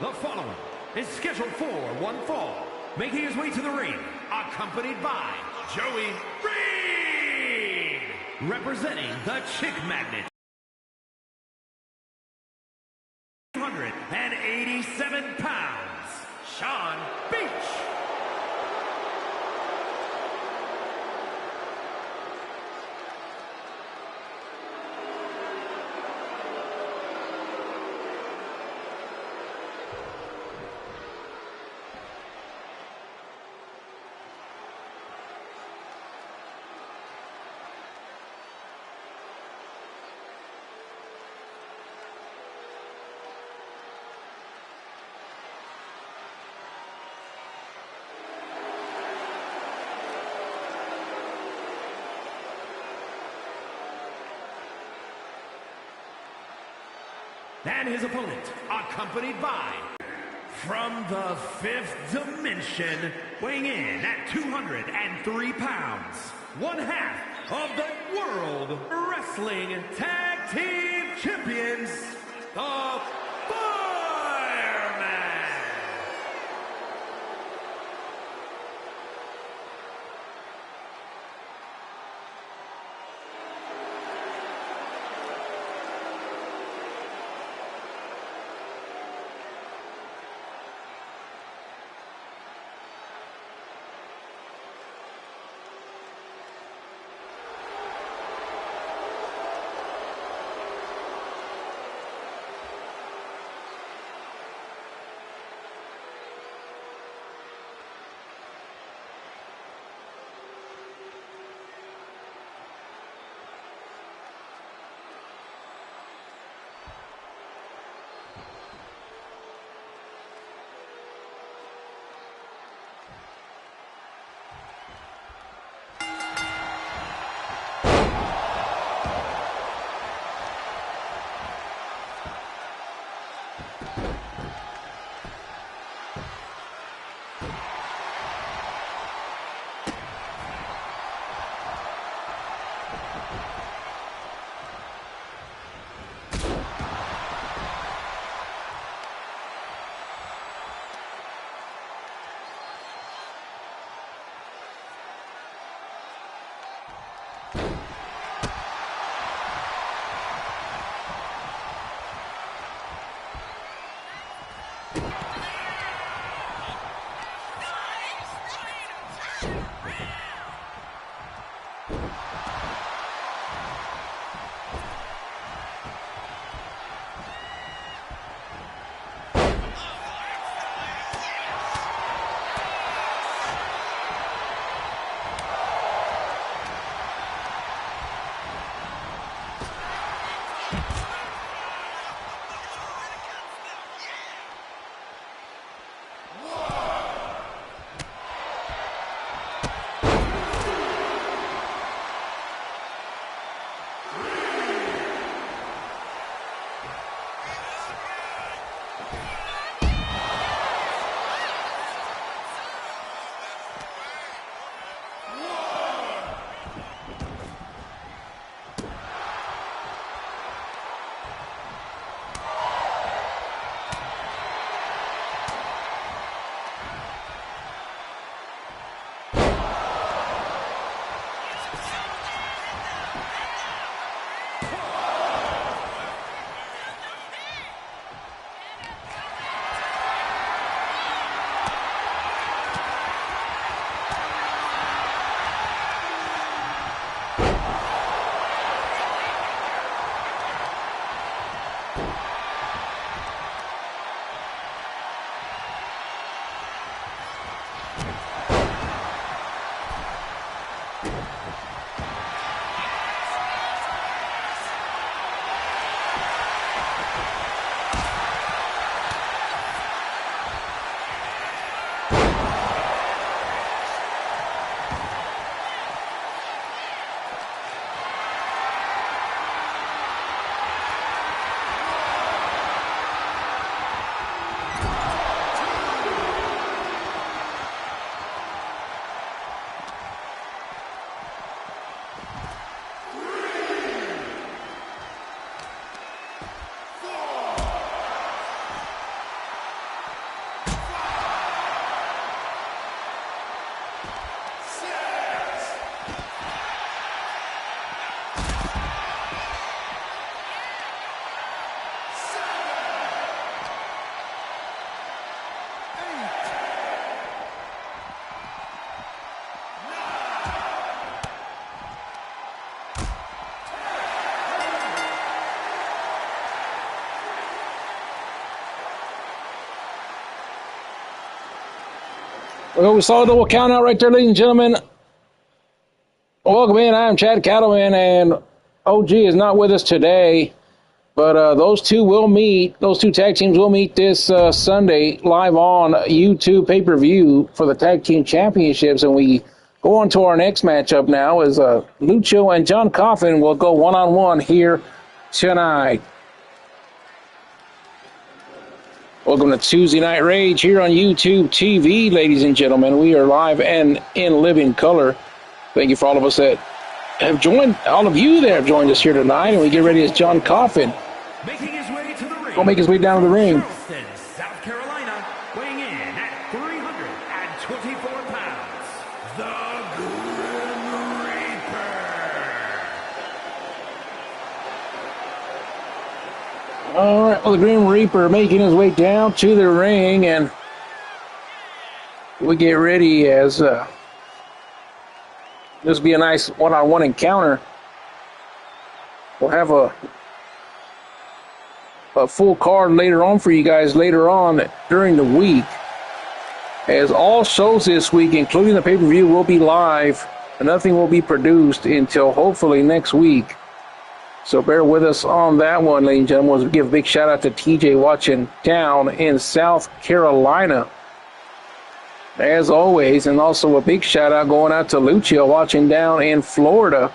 The following is scheduled for one fall, making his way to the ring, accompanied by Joey Reed, representing the Chick Magnet. 287 pounds, Sean Beach. And his opponent, accompanied by, from the fifth dimension, weighing in at 203 pounds, one half of the World Wrestling Tag Team Champions, the Fireman. Well, we saw a double count out right there, ladies and gentlemen. Welcome in. I am Chad Cattleman, and OG is not with us today. But those two will meet. Those two tag teams will meet this Sunday live on YouTube pay-per-view for the Tag Team Championships. And we go on to our next matchup now as Lucio and John Coffin will go one-on-one here tonight. Welcome to Tuesday Night Rage here on YouTube TV, ladies and gentlemen. We are live and in living color. Thank you for all of us that have joined, all of you that have joined us here tonight. And we get ready as John Coffin making his way to the ring. Go make his way down to the ring. Charleston, South Carolina, weighing in at 324 pounds, the Grim Reaper. All right, well, the Grim Reaper making his way down to the ring, and we get ready as this will be a nice one-on-one encounter. We'll have a full card later on for you guys later on during the week, as all shows this week, including the pay-per-view, will be live and nothing will be produced until hopefully next week. So bear with us on that one, ladies and gentlemen. We'll give a big shout out to TJ watching down in South Carolina, as always, and also a big shout out going out to Lucio watching down in Florida,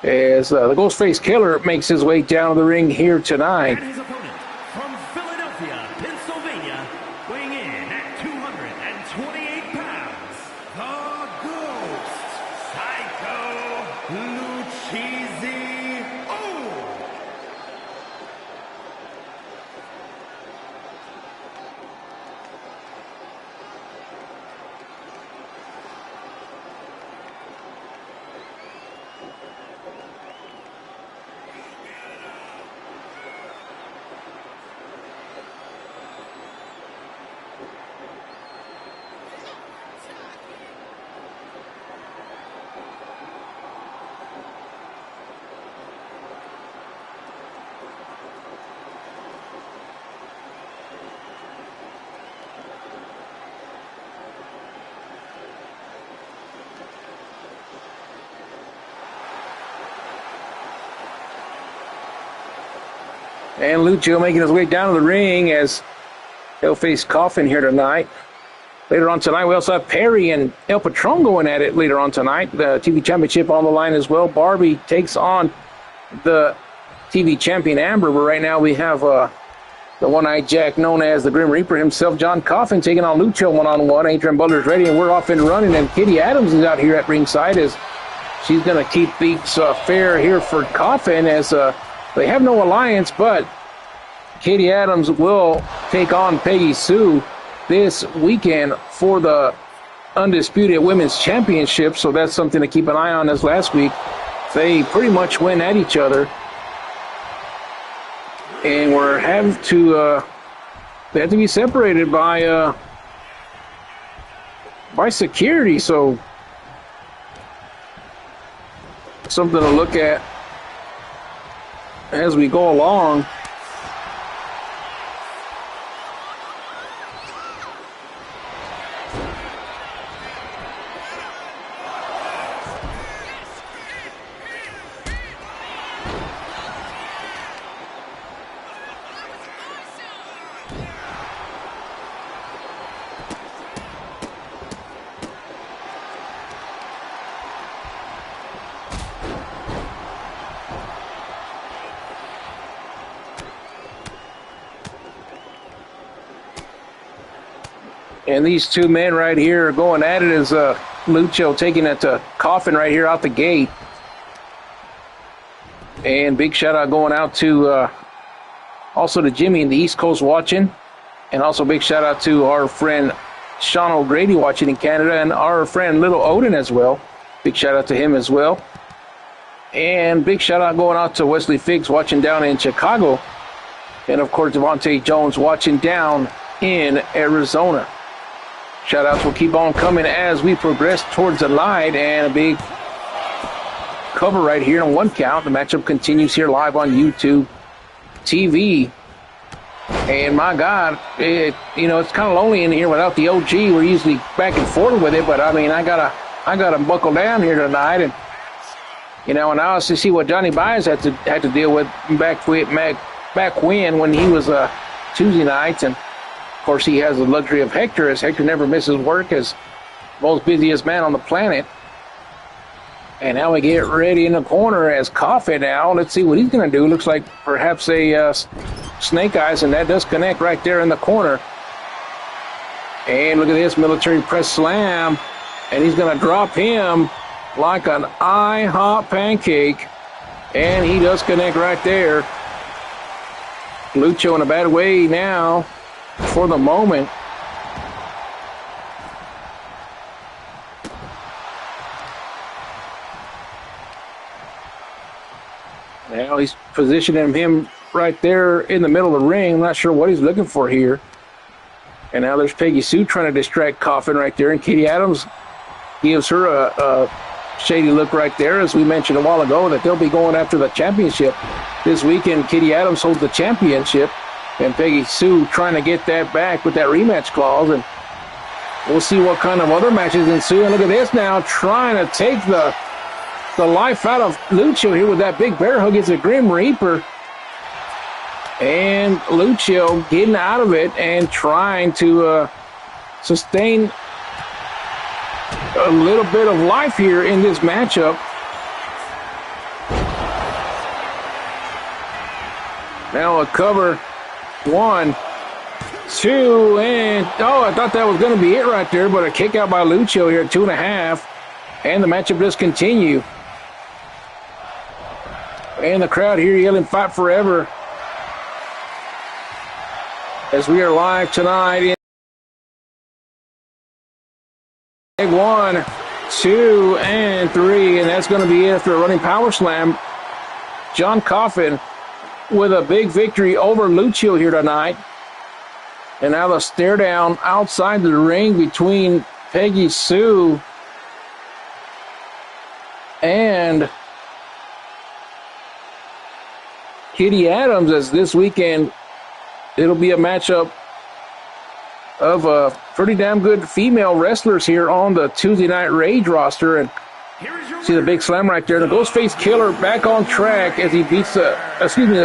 as the Ghostface Killer makes his way down to the ring here tonight. And his opponent from Philadelphia, Pennsylvania, weighing in at 228 pounds, the Ghost, Psycho Lucchese. Oh! And Lucio making his way down to the ring as he'll face Coffin here tonight. Later on tonight, we also have Perry and El Patron going at it later on tonight. The TV Championship on the line as well. Barbie takes on the TV Champion Amber, but right now we have the one-eyed Jack known as the Grim Reaper himself, John Coffin, taking on Lucio one-on-one. Adrian Butler's ready, and we're off and running, and Kitty Adams is out here at ringside as she's going to keep things fair here for Coffin, as they have no alliance, but Katie Adams will take on Peggy Sue this weekend for the Undisputed Women's Championship, so that's something to keep an eye on. As last week, they pretty much went at each other, and they have to be separated by security, so something to look at as we go along. And these two men right here are going at it as Lucio taking it to Coffin right here out the gate. And big shout out going out to also to Jimmy in the East Coast watching. And also big shout out to our friend Sean O'Grady watching in Canada, and our friend Little Odin as well. Big shout out to him as well. And big shout out going out to Wesley Figgs watching down in Chicago. And of course Devontae Jones watching down in Arizona. Shout outs will keep on coming as we progress towards the light, and a big cover right here on one count. The matchup continues here live on YouTube TV. And my God, it's kind of lonely in here without the OG. We're usually back and forth with it, but I mean, I gotta buckle down here tonight, and and I also see what Johnny Byers had to deal with back when he was Tuesday nights, and of course he has the luxury of Hector, as Hector never misses work as most busiest man on the planet. And now we get ready in the corner as Coffin now. Let's see what he's going to do. Looks like perhaps a snake eyes, and that does connect right there in the corner. And look at this military press slam. And he's going to drop him like an IHOP pancake. And he does connect right there. Lucho in a bad way now for the moment. Now he's positioning him right there in the middle of the ring. I'm not sure what he's looking for here. And now there's Peggy Sue trying to distract Coffin right there. And Katie Adams gives her a shady look right there, as we mentioned a while ago, that they'll be going after the championship this weekend. Katie Adams holds the championship, and Peggy Sue trying to get that back with that rematch clause. And we'll see what kind of other matches ensue. And look at this now, trying to take the life out of Lucho here with that big bear hug. It's a Grim Reaper. And Lucho getting out of it and trying to sustain a little bit of life here in this matchup. Now a cover. 1, 2, and I thought that was going to be it right there, but a kick out by Lucho here at 2.5. And the matchup does continue. And the crowd here yelling "Fight Forever" as we are live tonight in 1, 2, and 3, and that's going to be it after a running power slam. John Coffin with a big victory over Lucio here tonight. And now the stare down outside the ring between Peggy Sue and Kitty Adams, as this weekend it'll be a matchup of pretty damn good female wrestlers here on the Tuesday Night Rage roster. And see the big slam right there. The Ghostface Killer back on track as he beats the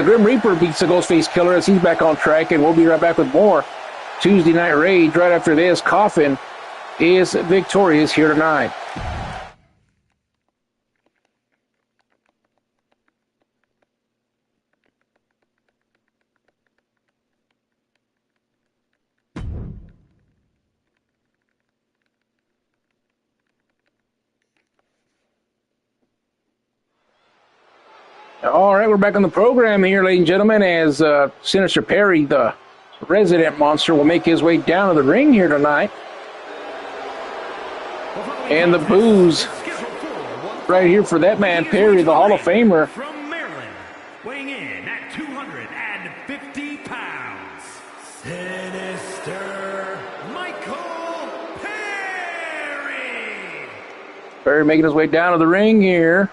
Grim Reaper beats the Ghostface Killer as he's back on track. And we'll be right back with more Tuesday Night Rage right after this. Coffin is victorious here tonight. All right, we're back on the program here, ladies and gentlemen, as Sinister Perry, the resident monster, will make his way down to the ring here tonight. And the boos right here for that man, Perry, the Hall of Famer. From Maryland, weighing in at 250 pounds, Sinister Michael Perry. Perry making his way down to the ring here.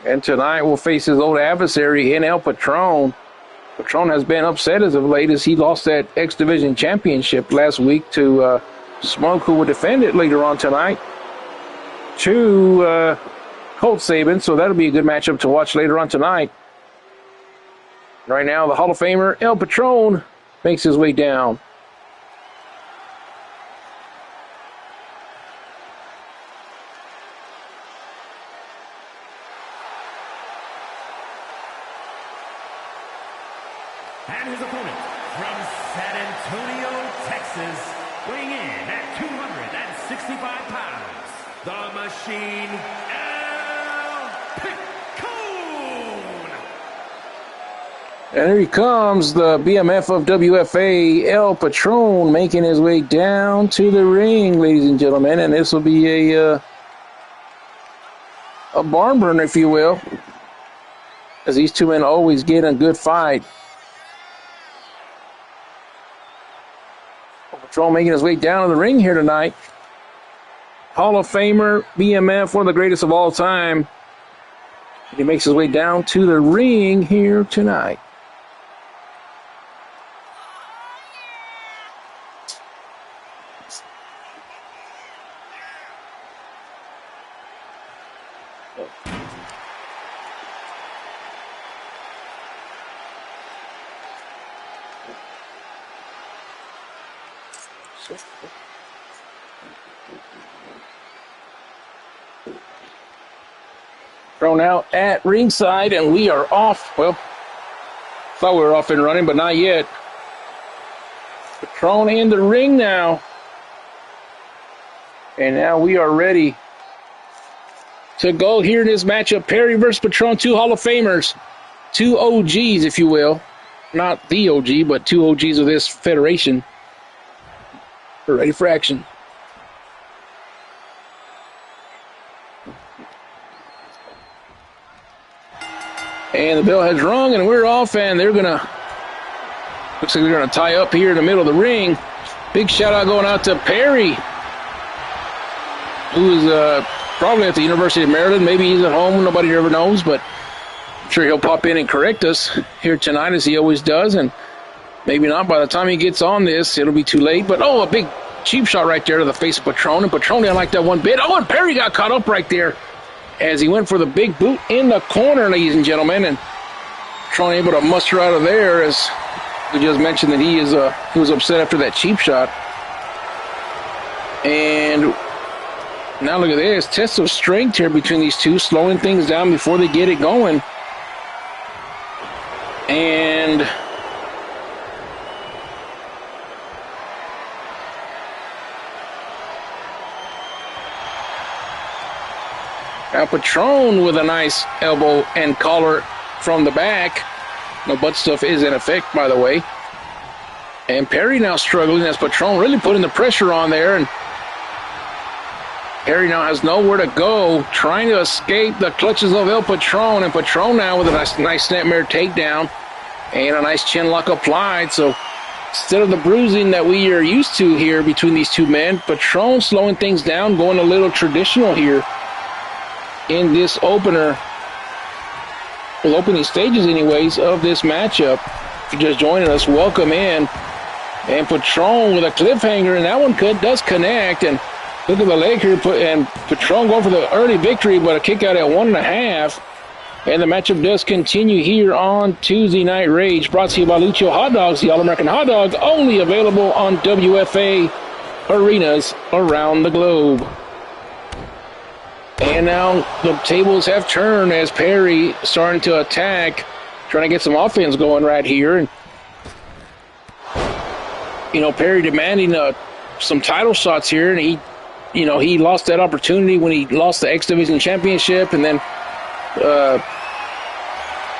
And tonight we'll face his old adversary in El Patron. Patron has been upset as of late as he lost that X Division Championship last week to Smoke, who will defend it later on tonight, to Colt Sabin. So that'll be a good matchup to watch later on tonight. Right now, the Hall of Famer El Patron makes his way down. And his opponent from San Antonio, Texas, weighing in at 265 pounds, the Machine, El Picone. And here he comes, the BMF of WFA, El Patron, making his way down to the ring, ladies and gentlemen. And this will be a barn burner, if you will, as these two men always get a good fight. Patron making his way down to the ring here tonight. Hall of Famer, BMF, one of the greatest of all time. And he makes his way down to the ring here tonight. Thrown out at ringside, and we are off. Well, thought we were off and running, but not yet. Patron in the ring now. And now we are ready to go here in this matchup. Perry versus Patron, two Hall of Famers. Two OGs, if you will. Not the OG, but two OGs of this federation. We're ready for action. And the bell has rung, and we're off, and they're gonna, looks like they're gonna tie up here in the middle of the ring. Big shout out going out to Perry, who is probably at the University of Maryland. Maybe he's at home, nobody ever knows, but I'm sure he'll pop in and correct us here tonight, as he always does, and maybe not. By the time he gets on this, it'll be too late. But, oh, a big cheap shot right there to the face of Patron, and Patron didn't like that one bit. Oh, and Perry got caught up right there as he went for the big boot in the corner, ladies and gentlemen, and Patron able to muster out of there, as we just mentioned that he was upset after that cheap shot. And now look at this, test of strength here between these two, slowing things down before they get it going. And now Patron with a nice elbow and collar from the back. No butt stuff is in effect, by the way. And Perry now struggling as Patron really putting the pressure on there. And Perry now has nowhere to go, trying to escape the clutches of El Patron. And Patron now with a nice snapmare takedown and a nice chin lock applied. So instead of the bruising that we are used to here between these two men, Patron slowing things down, going a little traditional here in this opener, well, opening stages anyways, of this matchup. If you're just joining us, welcome in. And Patron with a cliffhanger, and that one does connect. And look at the leg here, and Patron going for the early victory, but a kick out at 1.5. And the matchup does continue here on Tuesday Night Rage, brought to you by Lucio Hot Dogs, the All-American Hot Dog, only available on WFA arenas around the globe. And now the tables have turned as Perry starting to attack, trying to get some offense going right here. And, you know, Perry demanding some title shots here, and he lost that opportunity when he lost the X Division Championship, and then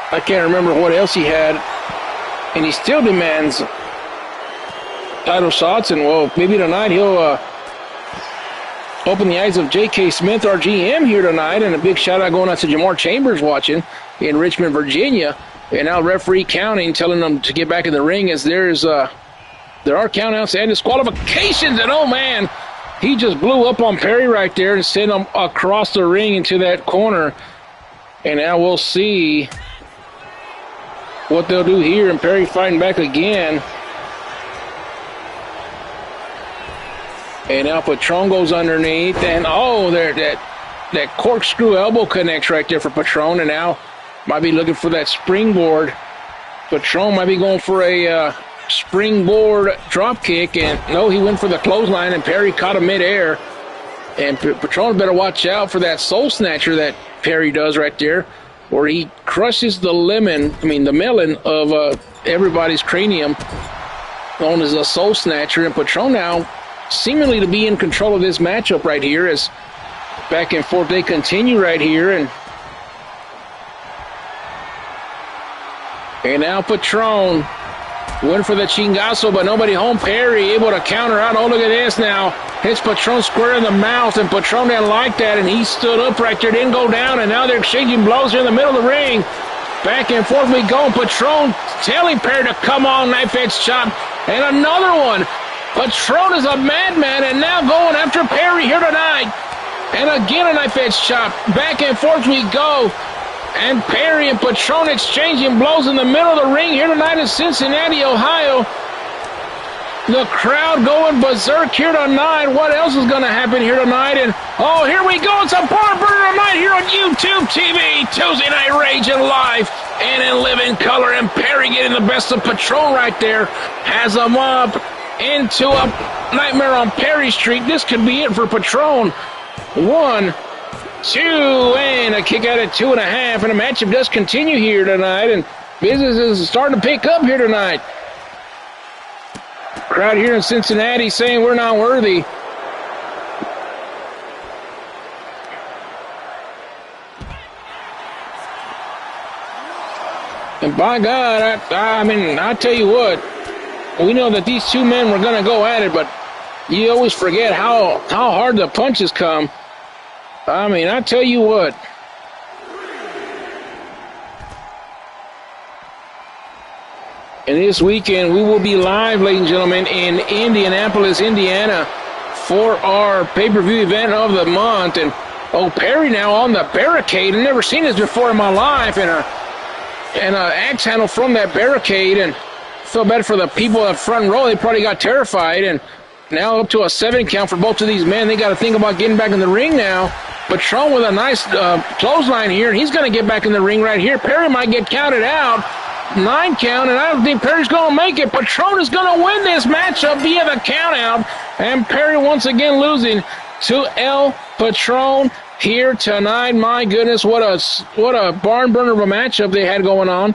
I can't remember what else he had, and he still demands title shots. And, well, maybe tonight he'll open the eyes of J.K. Smith, our GM, here tonight. And a big shout-out going out to Jamar Chambers watching in Richmond, Virginia. And now referee counting, telling them to get back in the ring, as there are countouts and disqualifications. And, oh, man, he just blew up on Perry right there and sent him across the ring into that corner. And now we'll see what they'll do here. And Perry fighting back again. And now Patron goes underneath, and oh, there that corkscrew elbow connects right there for Patron, and now might be looking for that springboard. Patron might be going for a springboard drop kick, and no, he went for the clothesline, and Perry caught him midair. And Patron better watch out for that soul snatcher that Perry does right there, where he crushes the melon of everybody's cranium, known as a soul snatcher. And Patron now seemingly to be in control of this matchup right here, as back and forth they continue right here. And now Patron went for the chingazo, but nobody home. Perry able to counter out. Oh, look at this now. Hits Patron square in the mouth, and Patron didn't like that, and he stood up right there, didn't go down, and now they're exchanging blows here in the middle of the ring. Back and forth we go. Patron telling Perry to come on, knife edge chop, and another one. Patron is a madman and now going after Perry here tonight. And again a knife edge chop. Back and forth we go. And Perry and Patron exchanging blows in the middle of the ring here tonight in Cincinnati, Ohio. The crowd going berserk here tonight. What else is going to happen here tonight? And oh, here we go. It's a barn burner tonight here on YouTube TV. Tuesday Night Rage in live and in living color. And Perry getting the best of Patron right there. Has him up into a Nightmare on Perry Street. This could be it for Patron. 1, 2, and a kick out at 2.5. And the matchup does continue here tonight. And business is starting to pick up here tonight. Crowd here in Cincinnati saying we're not worthy. And by God, I mean, I tell you what, we know that these two men were going to go at it, but you always forget how hard the punches come. I mean, I tell you what. And this weekend, we will be live, ladies and gentlemen, in Indianapolis, Indiana, for our pay-per-view event of the month. And, oh, Perry now on the barricade. I've never seen this before in my life. And an axe handle from that barricade. And feel bad for the people in the front row. They probably got terrified. And now up to a 7 count for both of these men. They got to think about getting back in the ring now. Patron with a nice clothesline here. And he's going to get back in the ring right here. Perry might get counted out. 9 count, and I don't think Perry's going to make it. Patron is going to win this matchup via the countout, and Perry once again losing to El Patron here tonight. My goodness, what a barn burner of a matchup they had going on.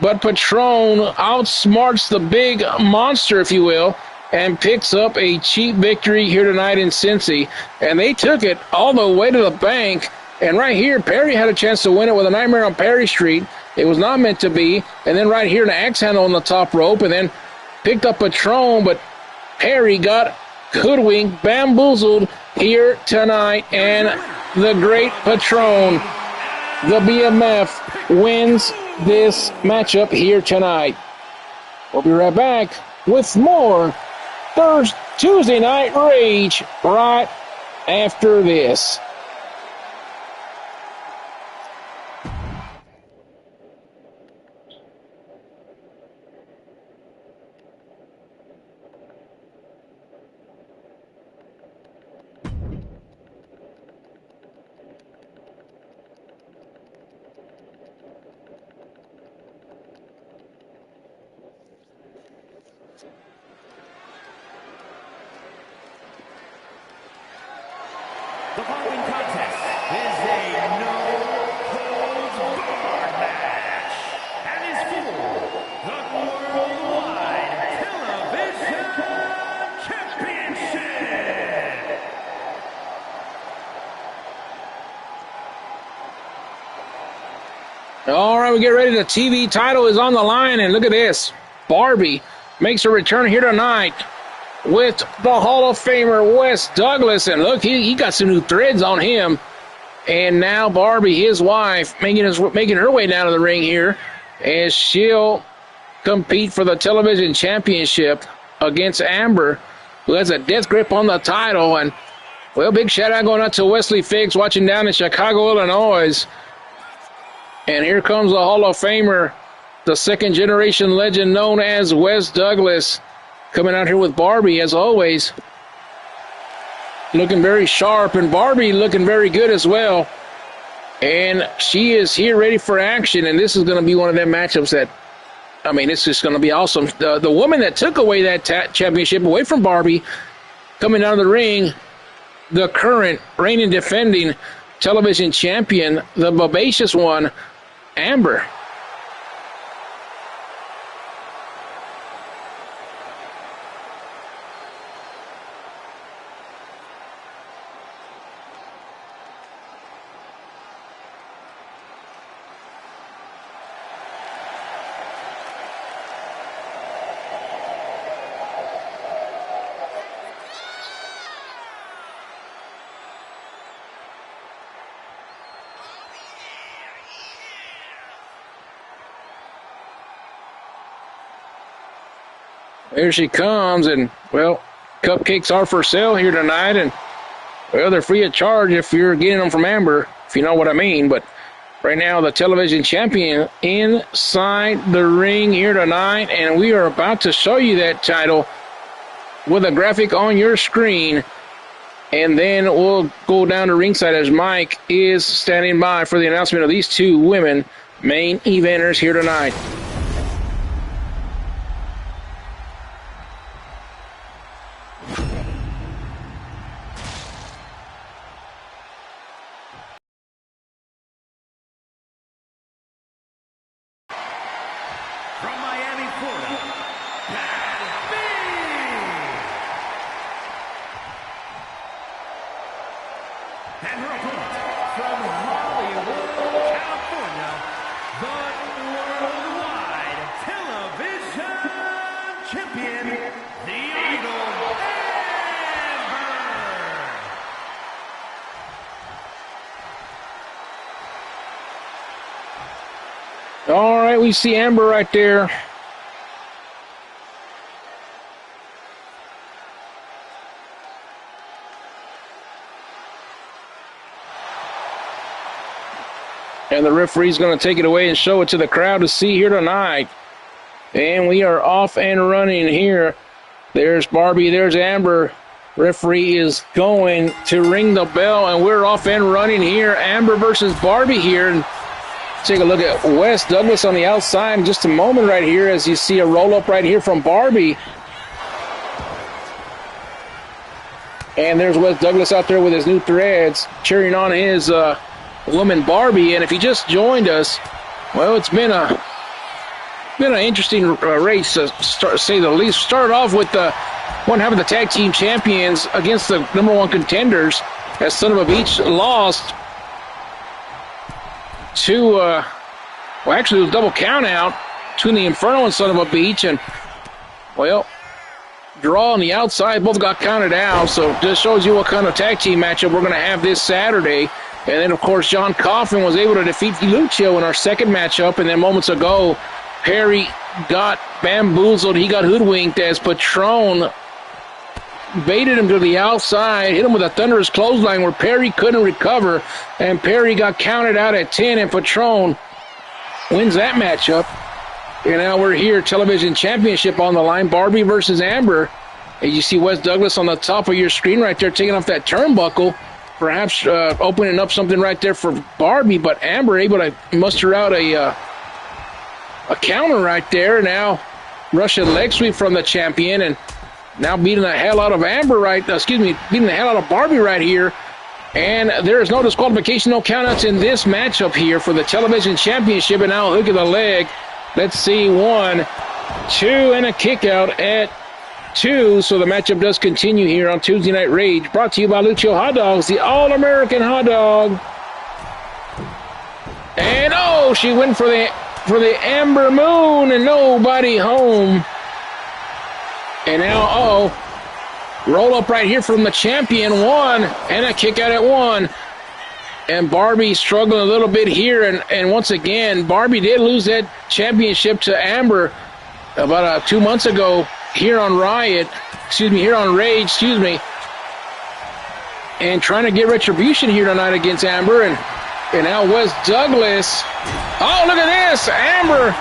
But Patron outsmarts the big monster, if you will, and picks up a cheap victory here tonight in Cincy. And they took it all the way to the bank. And right here, Perry had a chance to win it with a Nightmare on Perry Street. It was not meant to be. And then right here, an axe handle on the top rope. And then picked up Patron. But Perry got hoodwinked, bamboozled here tonight. And the great Patron, the BMF, wins this matchup here tonight. We'll be right back with more Tuesday Night Rage right after this. The following contest is a no-holds-barred match and is for the Worldwide Television Championship. All right, we get ready. The TV title is on the line, and look at this. Barbie makes a return here tonight with the Hall of Famer Wes Douglas. And look, he got some new threads on him. And now Barbie, his wife, making her way down to the ring here as she'll compete for the television championship against Amber, who has a death grip on the title. And, well, big shout-out going out to Wesley Figgs watching down in Chicago, Illinois. And here comes the Hall of Famer, the second-generation legend known as Wes Douglas, coming out here with Barbie, as always. Looking very sharp, and Barbie looking very good as well. And she is here ready for action, and this is going to be one of them matchups that, I mean, it's just going to be awesome. The woman that took away that championship away from Barbie, coming out of the ring, the current reigning defending television champion, the bobacious one, Amber. Here she comes, and, well, cupcakes are for sale here tonight, and well, they're free of charge if you're getting them from Amber, if you know what I mean. But right now, the television champion inside the ring here tonight, and we are about to show you that title with a graphic on your screen. And then we'll go down to ringside as Mike is standing by for the announcement of these two women main eventers here tonight. From Miami, Florida, Bad B. And her opponent from Hollywood, California, the worldwide television champion, the Idol, Amber. All right, we see Amber right there. And the referee's going to take it away and show it to the crowd to see here tonight. And we are off and running here. There's Barbie, there's Amber. Referee is going to ring the bell, and we're off and running here. Amber versus Barbie here. And take a look at Wes Douglas on the outside in just a moment right here as you see a roll-up right here from Barbie. And there's Wes Douglas out there with his new threads, cheering on his woman Barbie. And if you just joined us, well, it's been an interesting race, to say the least. Started off with one half of the tag team champions against the number one contenders, as Son of a Beach lost to, well, actually it was double count out between the Inferno and Son of a Beach, and, well, draw on the outside, both got counted out, so just shows you what kind of tag team matchup we're going to have this Saturday. And then, of course, John Coffin was able to defeat Lucio in our second matchup, and then moments ago, Perry got bamboozled. He got hoodwinked as Patron baited him to the outside, hit him with a thunderous clothesline where Perry couldn't recover, and Perry got counted out at 10, and Patron wins that matchup. And now we're here, television championship on the line, Barbie versus Amber. And you see Wes Douglas on the top of your screen right there taking off that turnbuckle, perhaps opening up something right there for Barbie, but Amber able to muster out a counter right there. Now Russian leg sweep from the champion, and now beating the hell out of beating the hell out of Barbie right here. And there is no disqualification, no countouts in this matchup here for the television championship. And now look at the leg. Let's see, 1, 2, and a kick out at 2. So the matchup does continue here on Tuesday Night Rage, brought to you by Lucio Hot Dogs, the All-American Hot Dog. And oh, she went for the Amber Moon, and nobody home. And now, roll up right here from the champion, 1, and a kick out at 1. And Barbie struggling a little bit here, and once again, Barbie did lose that championship to Amber about 2 months ago here on Rage, and trying to get retribution here tonight against Amber, and now Wes Douglas. Oh, look at this! Amber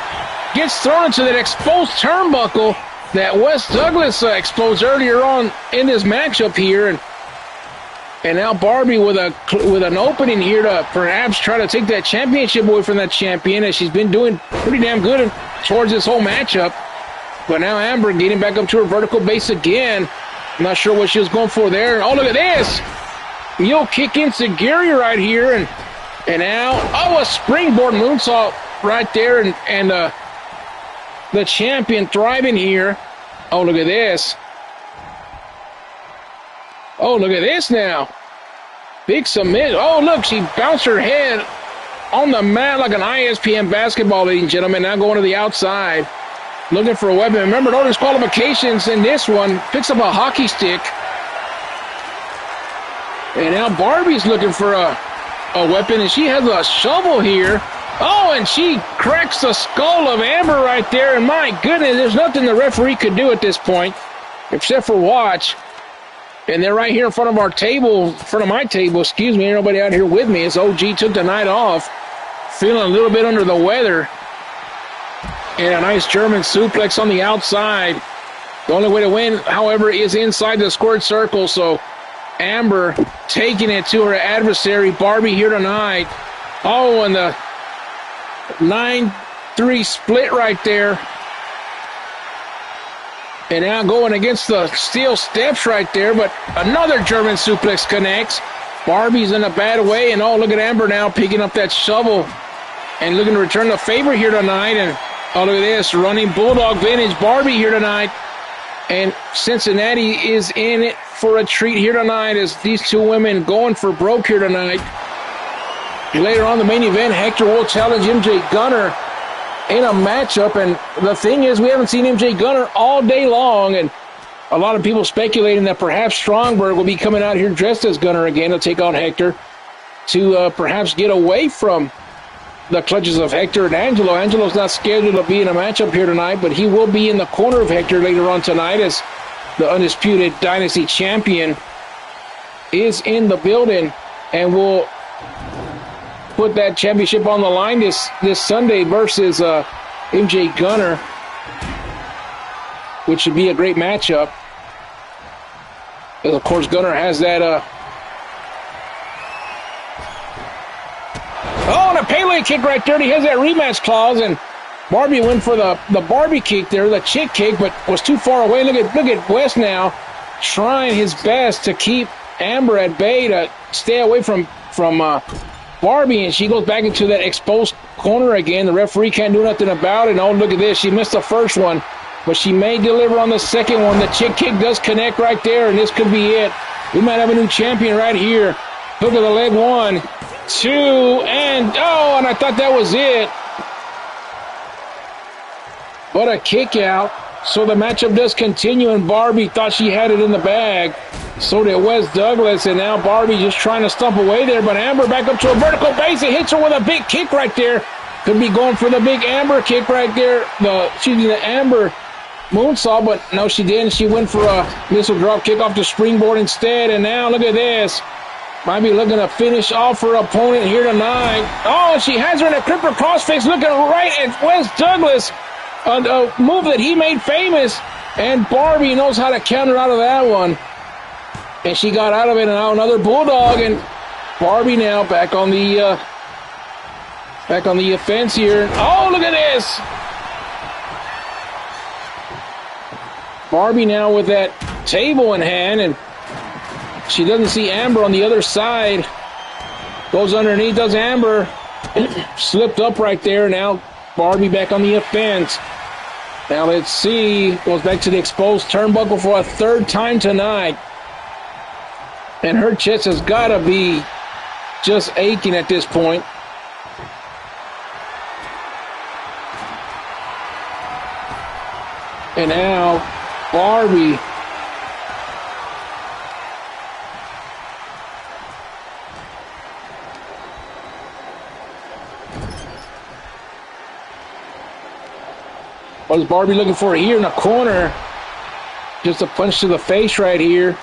gets thrown into that exposed turnbuckle that Wes Douglas exposed earlier on in this matchup here, and now Barbie with an opening here to perhaps try to take that championship away from that champion, as she's been doing pretty damn good towards this whole matchup. But now Amber getting back up to her vertical base again. I'm not sure what she was going for there. Oh, look at this! Mule kick into Gary right here, and now, a springboard moonsault right there, and the champion thriving here. Oh, look at this. Oh, look at this now. Big submit. Oh, look, she bounced her head on the mat like an ISPN basketball, ladies and gentlemen. Now going to the outside, looking for a weapon. Remember, no disqualifications in this one. Picks up a hockey stick. And now Barbie's looking for a weapon, and she has a shovel here. Oh, and she cracks the skull of Amber right there, and my goodness, there's nothing the referee could do at this point except for watch. And they're right here in front of our table, in front of my table, excuse me. Ain't nobody out here with me. As OG took the night off, feeling a little bit under the weather. And a nice German suplex on the outside. The only way to win, however, is inside the squared circle. So Amber taking it to her adversary, Barbie, here tonight. Oh, and the 9-3 split right there. And now going against the steel steps right there, but another German suplex connects. Barbie's in a bad way, and oh, look at Amber now picking up that shovel and looking to return the favor here tonight. And oh, look at this, running Bulldog vintage Barbie here tonight. And Cincinnati is in it for a treat here tonight as these two women going for broke here tonight. Later on the main event, Hector will challenge MJ Gunner in a matchup, and the thing is, we haven't seen MJ Gunner all day long, and a lot of people speculating that perhaps Strongberg will be coming out here dressed as Gunner again to take on Hector to perhaps get away from the clutches of Hector and Angelo. Angelo's not scheduled to be in a matchup here tonight, but he will be in the corner of Hector later on tonight as the undisputed Dynasty champion is in the building and will put that championship on the line this Sunday versus MJ Gunner, which should be a great matchup. And of course, Gunner has that. Oh, and a Pele kick right there. And he has that rematch clause, and Barbie went for the Barbie kick there, the chick kick, but was too far away. Look at West now trying his best to keep Amber at bay to stay away from Barbie, and she goes back into that exposed corner again. The referee can't do nothing about it. Oh, look at this. She missed the first one, but she may deliver on the second one. The chick kick does connect right there, and this could be it. We might have a new champion right here. Hook of the leg, 1, 2, and oh, and I thought that was it. But a kick out. So the matchup does continue, and Barbie thought she had it in the bag. So did Wes Douglas, and now Barbie just trying to stump away there, but Amber back up to a vertical base. It hits her with a big kick right there. Could be going for the big Amber kick right there. The Amber moonsault, but no, she didn't. She went for a missile drop kick off the springboard instead, and now look at this. Might be looking to finish off her opponent here tonight. Oh, she has her in a crippler crossface, looking right at Wes Douglas. A move that he made famous, and Barbie knows how to counter out of that one. And she got out of it, and now another Bulldog, and Barbie now back on the offense here. Oh, look at this! Barbie now with that table in hand, and she doesn't see Amber on the other side. Goes underneath, does Amber. Slipped up right there. Now Barbie back on the offense. Now let's see. Goes back to the exposed turnbuckle for a third time tonight. And her chest has got to be just aching at this point. And now Barbie. What is Barbie looking for here in the corner? Just a punch to the face right here.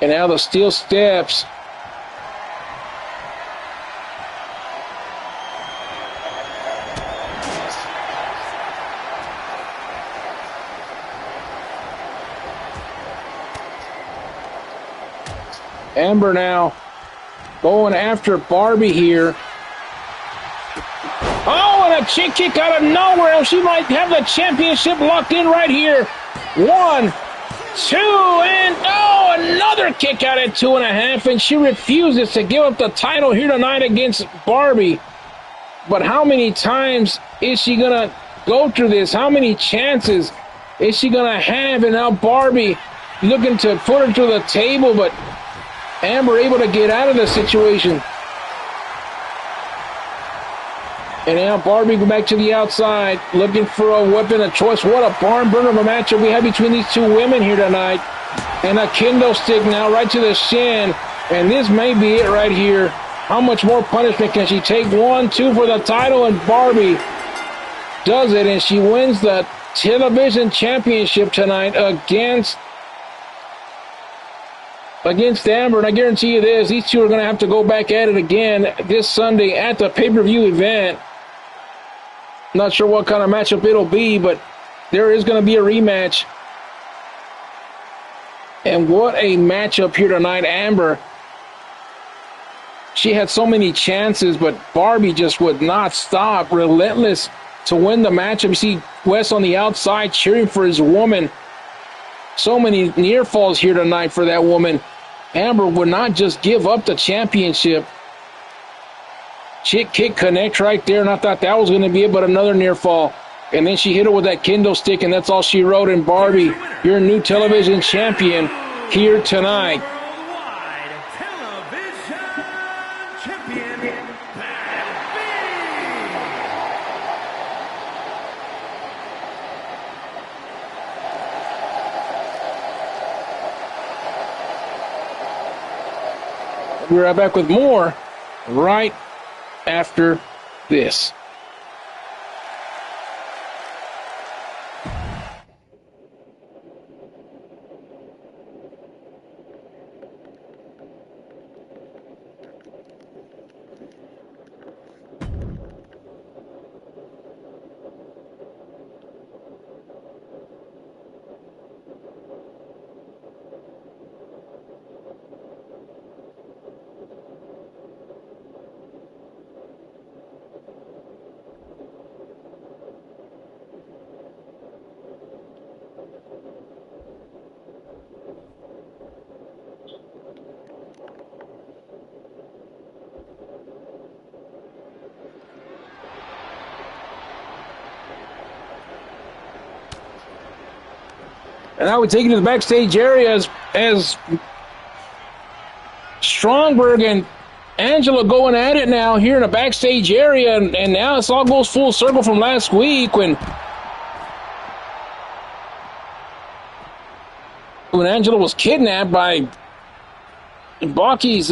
And now the steel steps. Amber now going after Barbie here. Oh, and a chick kick out of nowhere. She might have the championship locked in right here. 1, 2, and oh, another kick out at 2.5, and she refuses to give up the title here tonight against Barbie. But how many times is she going to go through this? How many chances is she going to have? And now Barbie looking to put her to the table, but Amber able to get out of the situation. And now Barbie go back to the outside, looking for a weapon of choice. What a barn burner of a matchup we have between these two women here tonight. And a kendo stick now right to the shin. And this may be it right here. How much more punishment can she take? 1, 2 for the title, and Barbie does it, and she wins the television championship tonight against Amber. And I guarantee you this, these two are going to have to go back at it again this Sunday at the pay-per-view event. Not sure what kind of matchup it'll be, but there is going to be a rematch. And what a matchup here tonight. Amber, she had so many chances, but Barbie just would not stop. Relentless to win the matchup. You see Wes on the outside cheering for his woman. So many near falls here tonight for that woman. Amber would not just give up the championship. Chick kick connect right there, and I thought that was going to be it, but another near fall. And then she hit her with that kendo stick, and that's all she wrote. And Barbie, your new television champion here tonight. Worldwide television champion, We're right back with more right after this. And I would take you to the backstage area as Strongberg and Angela going at it now here in the backstage area. And now this all goes full circle from last week when Angela was kidnapped by Baki's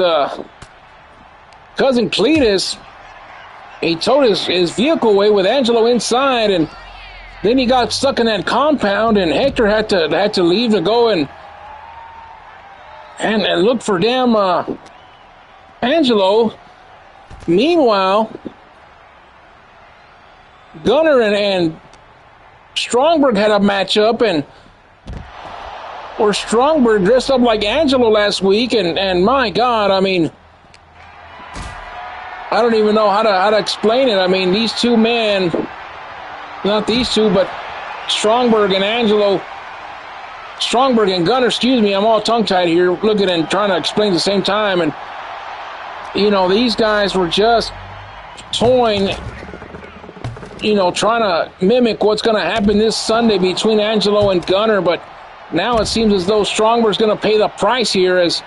cousin Cletus. He towed his vehicle away with Angelo inside, and then he got stuck in that compound, and Hector had to leave to go and look for damn Angelo. Meanwhile, Gunner and Strongberg had a matchup, and where Strongberg dressed up like Angelo last week, and my God, I mean, I don't even know how to explain it. I mean, these two men, not these two, but Strongberg and Gunner, excuse me, I'm all tongue-tied here, looking and trying to explain at the same time, and, you know, these guys were just toying, you know, trying to mimic what's going to happen this Sunday between Angelo and Gunner, but now it seems as though Strongberg's going to pay the price here as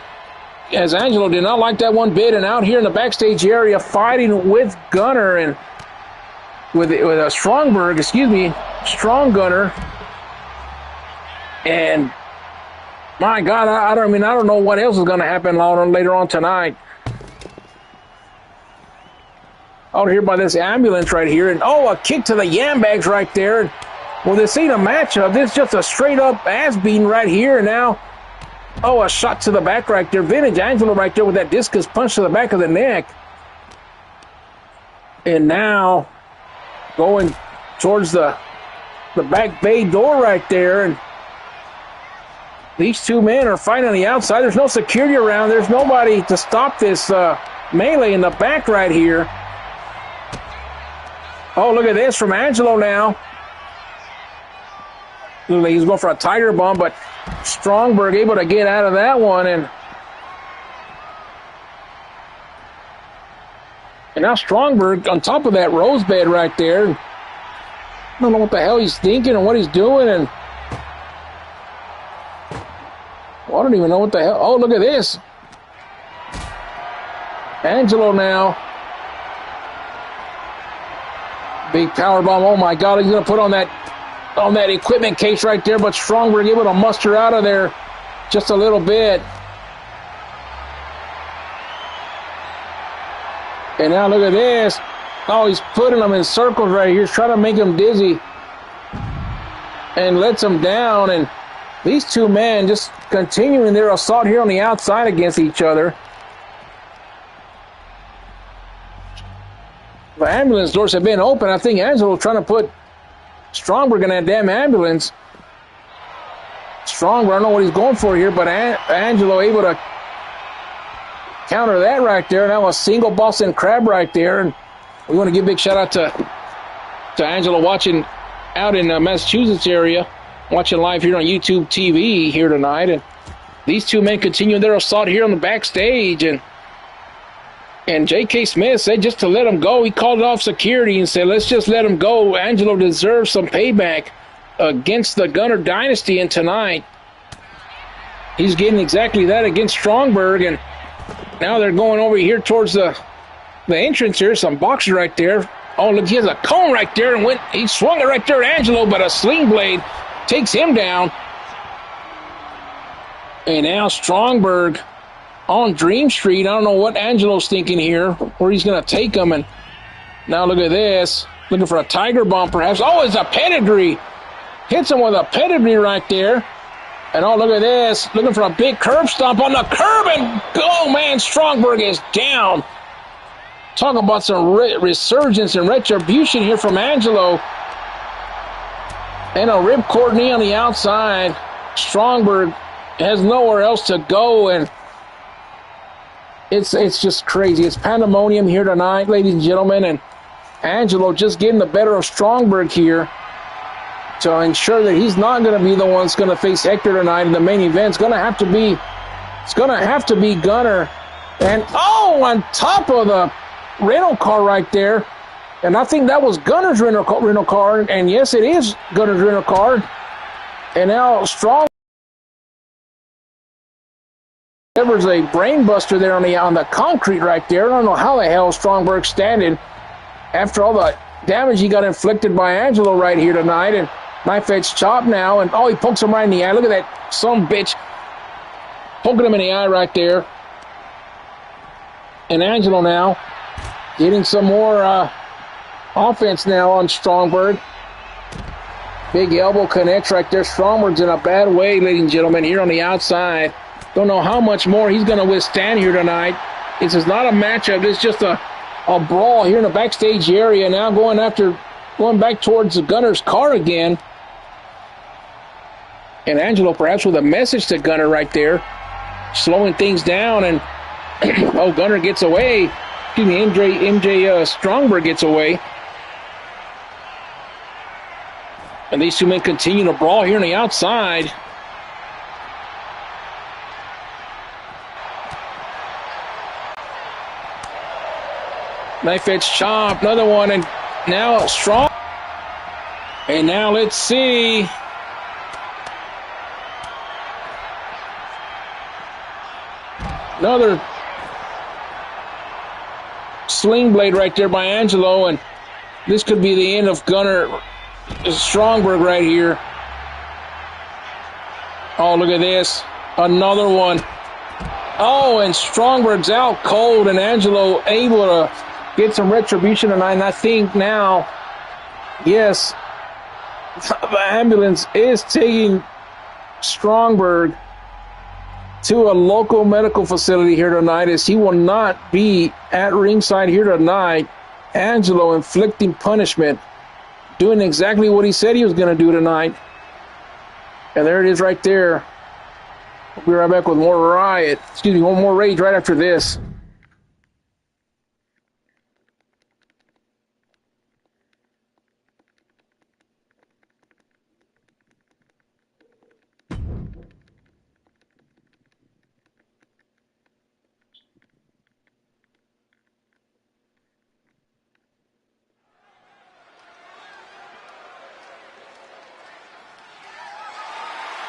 Angelo did not like that one bit, and out here in the backstage area fighting with Gunner and with Strongberg, Strong Gunner. And my God, I don't know what else is going to happen later on tonight. Out here by this ambulance right here, and a kick to the yam bags right there. Well, this ain't a matchup. This is just a straight up ass beating right here. And now, a shot to the back right there. Vintage Angelo right there with that discus punch to the back of the neck. And now going towards the back bay door right there. And these two men are fighting on the outside. There's no security around. There's nobody to stop this melee in the back right here. Oh, look at this from Angelo now. Looked like he was going for a tiger bomb, but Strongberg able to get out of that one. And now Strongberg on top of that rose bed right there. I don't know what the hell he's thinking and what he's doing. And I don't even know what the hell. Oh, look at this. Angelo now. Big power bomb. Oh, my God. He's going to put on that equipment case right there, but Strongberg able to muster out of there just a little bit. And now look at this. Oh, he's putting them in circles right here. He's trying to make him dizzy. And lets him down. And these two men just continuing their assault here on the outside against each other. The ambulance doors have been open. I think Angelo trying to put Strongberg in that damn ambulance. Strongberg, I don't know what he's going for here, but Angelo able to counter that right there. That was single Boston Crab right there. And we want to give a big shout out to Angelo watching out in the Massachusetts area, watching live here on YouTube TV here tonight. And these two men continue their assault here on the backstage. And J.K. Smith said just to let him go. He called off security and said, let's just let him go. Angelo deserves some payback against the Gunner Dynasty. And tonight, he's getting exactly that against Strongberg. And now they're going over here towards the entrance here. Some boxers right there. Oh, look, he has a cone right there. And he swung it right there at Angelo, but a sling blade takes him down. And now Strongberg on Dream Street. I don't know what Angelo's thinking here, where he's going to take him. And now look at this. Looking for a Tiger Bomb, perhaps. Oh, it's a pedigree. Hits him with a pedigree right there. And oh, look at this. Looking for a big curb stomp on the curb. And oh, man, Strongberg is down. Talk about some resurgence and retribution here from Angelo. And a ripcord knee on the outside. Strongberg has nowhere else to go. And it's just crazy. It's pandemonium here tonight, ladies and gentlemen, and Angelo just getting the better of Strongberg here to ensure that he's not going to be the one that's going to face Hector tonight in the main event. It's going to have to be Gunner. And oh, on top of the rental car right there. And I think that was Gunner's rental car. And yes, it is Gunner's rental car. And now Strong. There was a brain buster there on the concrete right there. I don't know how the hell Strongberg's standing after all the damage he got inflicted by Angelo right here tonight. And knife edge chop now. And oh, he pokes him right in the eye. Look at that some bitch poking him in the eye right there. And Angelo now getting some more offense now on Strongberg. Big elbow connects right there. Strongberg's in a bad way, ladies and gentlemen, here on the outside. Don't know how much more he's going to withstand here tonight. This is not a matchup. It's just a brawl here in the backstage area. Now going back towards the Gunner's car again. And Angelo perhaps with a message to Gunner right there. Slowing things down. And oh, Gunner gets away. Excuse me, MJ Strongberg gets away. And these two men continue to brawl here on the outside. Knife edge chop, another one, and now Strong. And now let's see. Another sling blade right there by Angelo, and this could be the end of Gunner Strongberg right here. Oh, look at this. Another one. Oh, and Strongberg's out cold, and Angelo able to get some retribution tonight. And I think now, yes, the ambulance is taking Strongberg to a local medical facility here tonight, as he will not be at ringside here tonight. Angelo inflicting punishment, doing exactly what he said he was going to do tonight. And there it is right there. We'll be right back with more Riot. Excuse me, one more Rage right after this.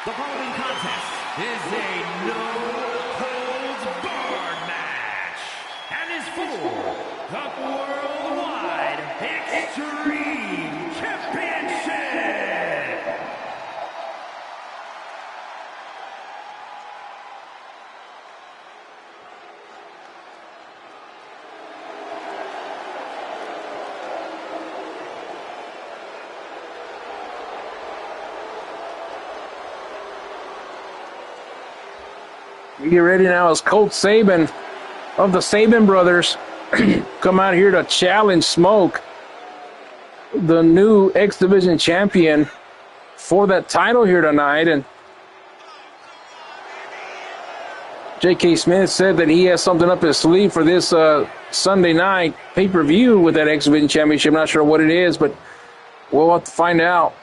The following contest is a no-holds-barred match and is for the Worldwide Extreme Championship. You get ready now as Colt Saban of the Saban brothers come out here to challenge Smoke, the new X Division champion, for that title here tonight. And J.K. Smith said that he has something up his sleeve for this Sunday night pay-per-view with that X Division championship. Not sure what it is, but we'll have to find out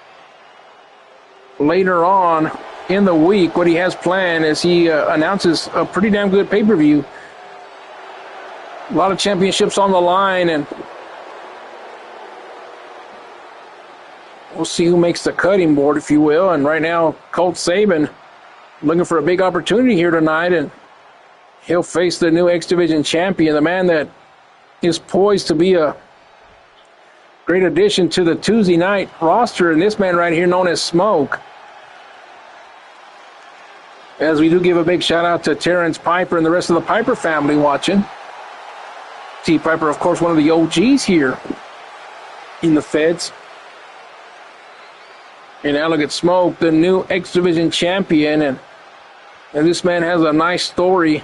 later on in the week what he has planned as he announces a pretty damn good pay-per-view. A lot of championships on the line, and we'll see who makes the cutting board, if you will. And right now, Colt Saban looking for a big opportunity here tonight, and he'll face the new X Division champion, the man that is poised to be a great addition to the Tuesday night roster, and this man right here known as Smoke. As we do give a big shout out to Terrence Piper and the rest of the Piper family watching. T. Piper, of course, one of the OGs here in the Feds. And now look at Smoke, the new X Division champion, and this man has a nice story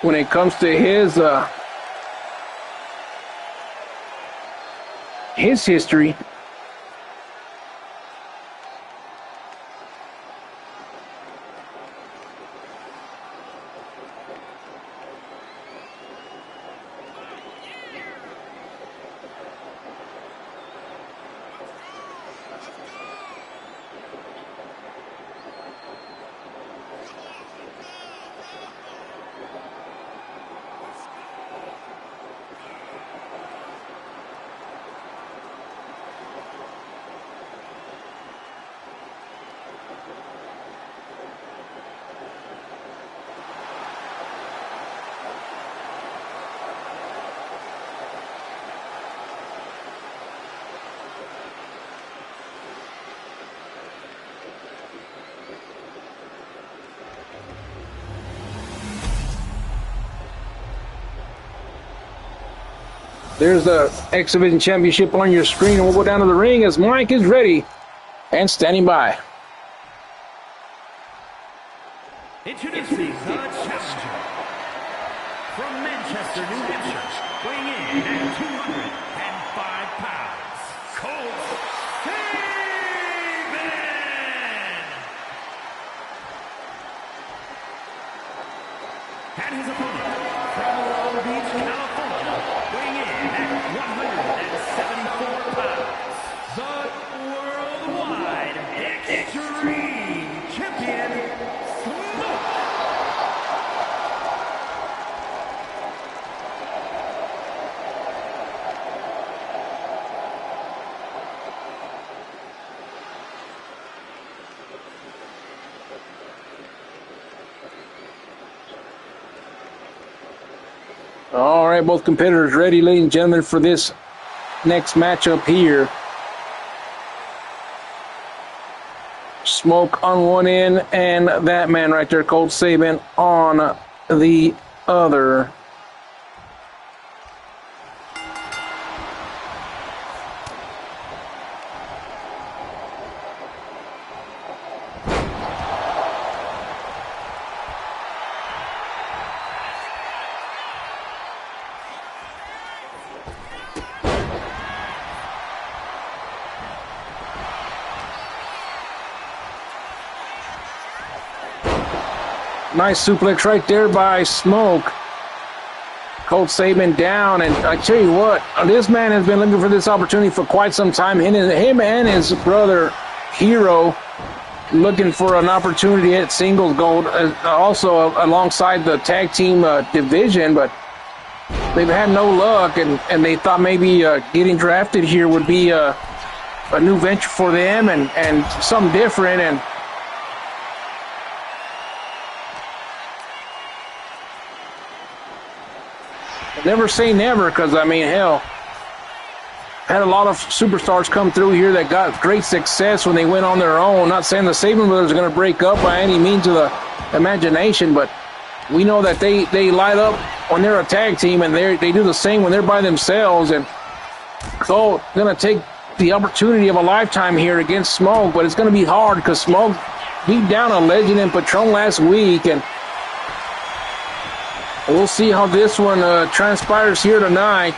when it comes to his history. There's the X Division Championship on your screen, and we'll go down to the ring as Mike is ready and standing by. Introducing the challenger from Manchester, New Hampshire, weighing in at 205 pounds, Colt Saban! And his opponent from Long Beach, California, weighing in at 174 pounds, the worldwide Extreme Champion, Smoke! All right, both competitors ready, ladies and gentlemen, for this next matchup here. Smoke on one end, and that man right there, Colt Saban, on the other. Nice suplex right there by Smoke. Colt Saban down, and I tell you what, this man has been looking for this opportunity for quite some time. Him and his brother, Hero, looking for an opportunity at singles gold, also alongside the tag team division, but they've had no luck, and they thought maybe getting drafted here would be a new venture for them and something different. And never say never, because, I mean, hell, had a lot of superstars come through here that got great success when they went on their own. Not saying the Saban brothers are going to break up by any means of the imagination, but we know that they light up when they're a tag team, and they do the same when they're by themselves. And Colt going to take the opportunity of a lifetime here against Smoke, but it's going to be hard because Smoke beat down a legend in Patron last week, and We'll see how this one transpires here tonight.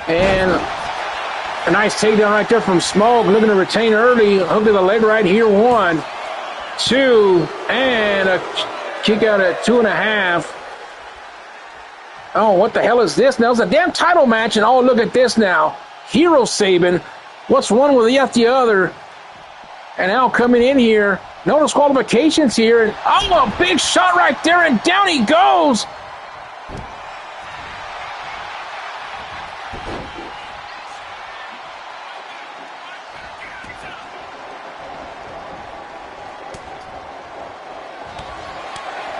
And a nice takedown right there from Smoke. Looking to retain early. Hook to the leg right here. 1, 2, and a kick out at 2.5. Oh, what the hell is this now? It's a damn title match, and oh, look at this now. Hero Saban. What's one with the other? And now coming in here. No disqualifications here. And oh, a big shot right there, and down he goes.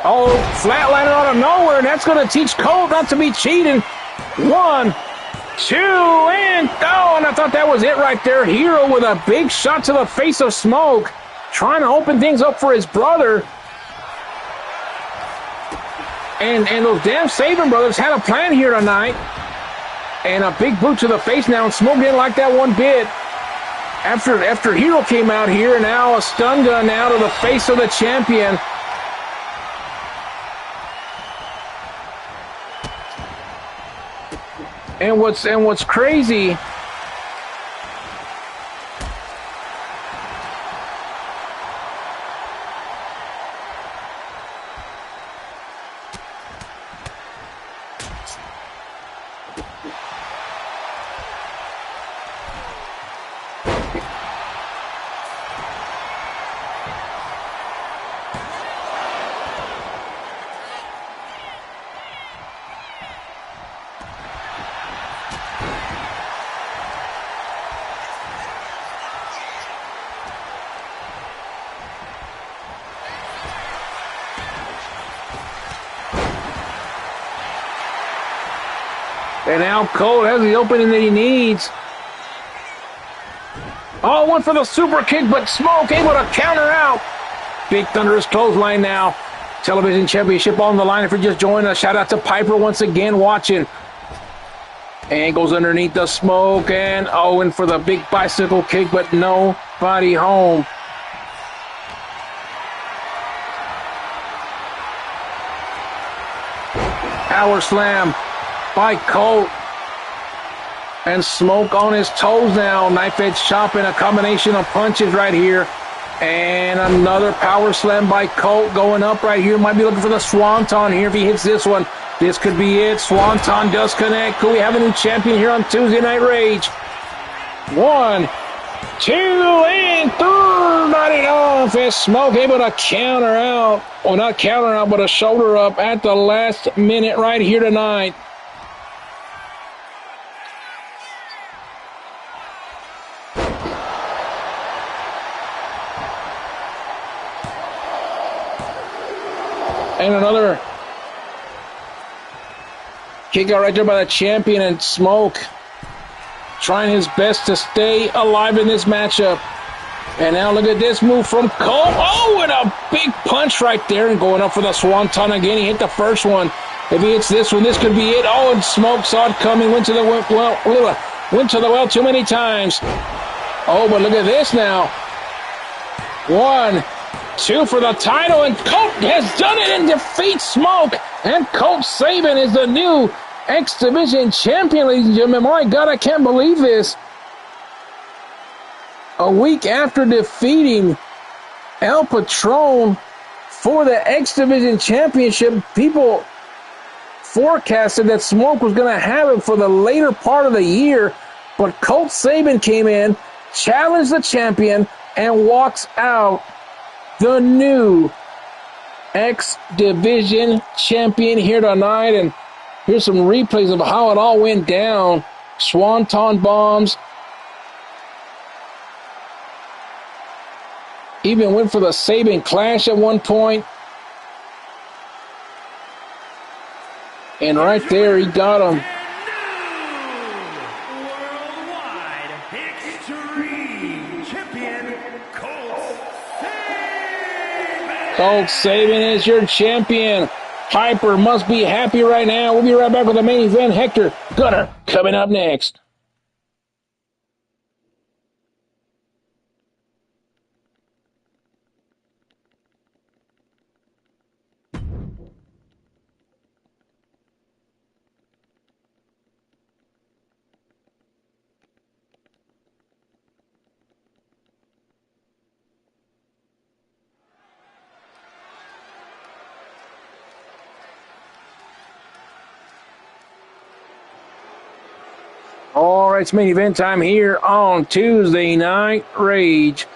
Oh, flatliner out of nowhere, and that's going to teach Colt not to be cheating. 1, 2, and oh, and I thought that was it right there. Hero with a big shot to the face of Smoke, trying to open things up for his brother. And those damn Saban brothers had a plan here tonight. And a big boot to the face now, and Smoke didn't like that one bit. After Hero came out here, and now a stun gun now to the face of the champion. And what's crazy, and now Colt has the opening that he needs. Oh, went for the super kick, but Smoke able to counter out. Big thunderous clothesline now. Television championship on the line. If you're just joining us, shout out to Piper once again watching. And goes underneath the Smoke, and Owen for the big bicycle kick, but nobody home. Power slam by Colt. And Smoke on his toes now. Knife edge chop and a combination of punches right here. And another power slam by Colt going up right here. Might be looking for the Swanton here if he hits this one. This could be it. Swanton does connect. Could we have a new champion here on Tuesday Night Rage? 1, 2, and 3. Not enough. As Smoke able to counter out. Well, not counter out, but a shoulder up at the last minute right here tonight. And another kick out right there by the champion, and Smoke trying his best to stay alive in this matchup. And now look at this move from Colt. Oh, and a big punch right there, and going up for the Swanton again. He hit the first one. If he hits this one, this could be it. Oh, and Smoke saw it coming. Went to the well too many times. Oh, but look at this now. 1, 2 for the title, and Colt has done it and defeats Smoke. And Colt Saban is the new X Division champion, ladies and gentlemen. My God, I can't believe this. A week after defeating El Patron for the X Division championship, people forecasted that Smoke was going to have it for the later part of the year. But Colt Saban came in, challenged the champion, and walks out the new X Division champion here tonight. And here's some replays of how it all went down. Swanton bombs. Even went for the Saban Clash at one point. And right there, he got him. Worldwide Extreme Champion Colt Saban. Colt Saban is your champion. Piper must be happy right now. We'll be right back with the main event. Hector Gunner coming up next. All right, it's main event time here on Tuesday Night Rage.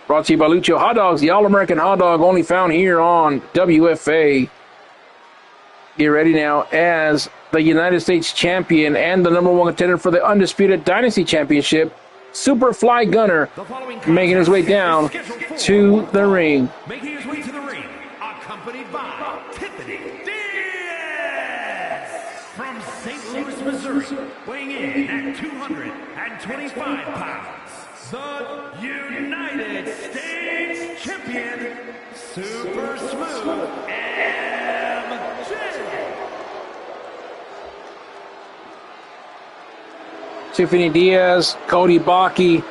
Brought to you by Lucio Hot Dogs, the All-American hot dog only found here on WFA. Get ready now as the United States champion and the number one contender for the Undisputed Dynasty Championship, Superfly Gunner, making his way down to the ring. Making his way to the ring, accompanied by Tiffany Diaz from St. Louis, Missouri, weighing in at 225 pounds, the United States champion, Super Smooth MJ. Tiffany Diaz, Cody Baki,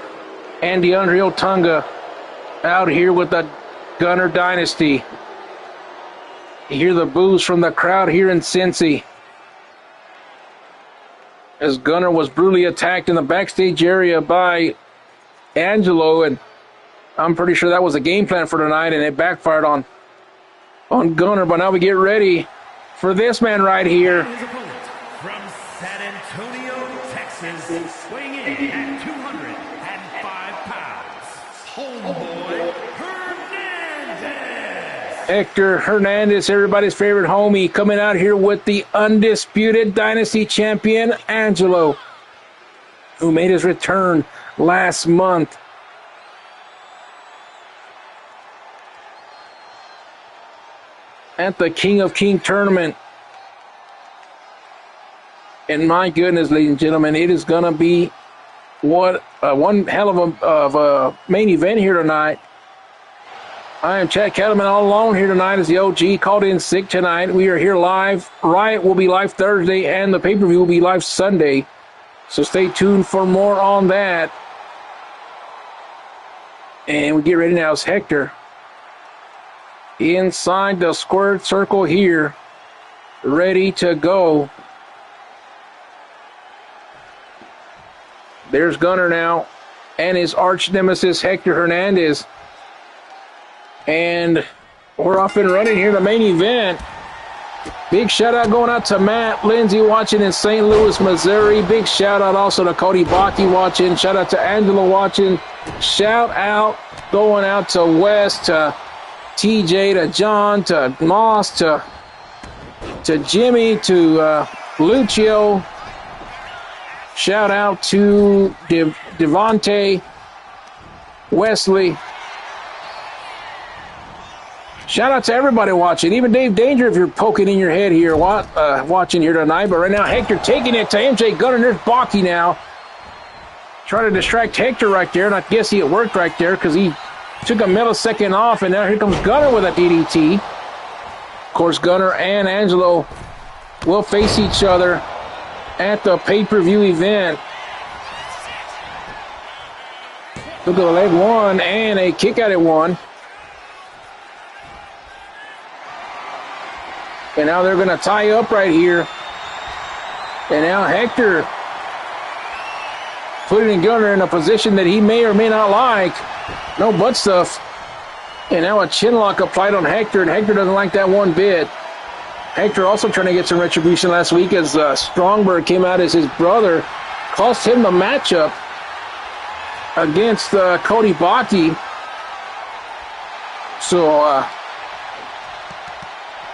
and DeAndre Otunga out here with the Gunner Dynasty. You hear the boos from the crowd here in Cincy as Gunner was brutally attacked in the backstage area by Angelo, and I'm pretty sure that was a game plan for tonight, and it backfired on Gunner. But now we get ready for this man right here. His opponent from San Antonio, Texas, weighing in at 205 pounds, Homeboy Hernandez. Hector Hernandez, everybody's favorite homie, coming out here with the Undisputed Dynasty champion, Angelo, who made his return last month. At the King of King tournament. And my goodness, ladies and gentlemen, it is going to be one hell of a main event here tonight. I am Chad Cattleman all alone here tonight as the OG called in sick tonight. We are here live. Riot will be live Thursday, and the pay-per-view will be live Sunday. So stay tuned for more on that. And we get ready now as Hector inside the squared circle here, ready to go. There's Gunner now and his arch nemesis Hector Hernandez. And we're off and running here, the main event. Big shout out going out to Matt Lindsay watching in St. Louis, Missouri. Big shout out also to Cody Baki watching. Shout out to Angela watching. Shout out going out to West, to TJ, to John, to Moss, to Jimmy, to Lucio. Shout out to Devontae, Wesley. Shout out to everybody watching, even Dave Danger if you're poking in your head here watching here tonight. But right now, Hector taking it to MJ Gunner. There's Baki now. Trying to distract Hector right there, and I guess it worked right there because he took a millisecond off, and now here comes Gunner with a DDT. Of course, Gunner and Angelo will face each other at the pay-per-view event. Look at the leg one and a kick out at one. And now they're going to tie up right here. And now Hector putting Gunner in a position that he may or may not like. No butt stuff. And now a chin lock applied on Hector, and Hector doesn't like that one bit. Hector also trying to get some retribution last week as Strongberg came out as his brother. Cost him the matchup against Cody Baki. So,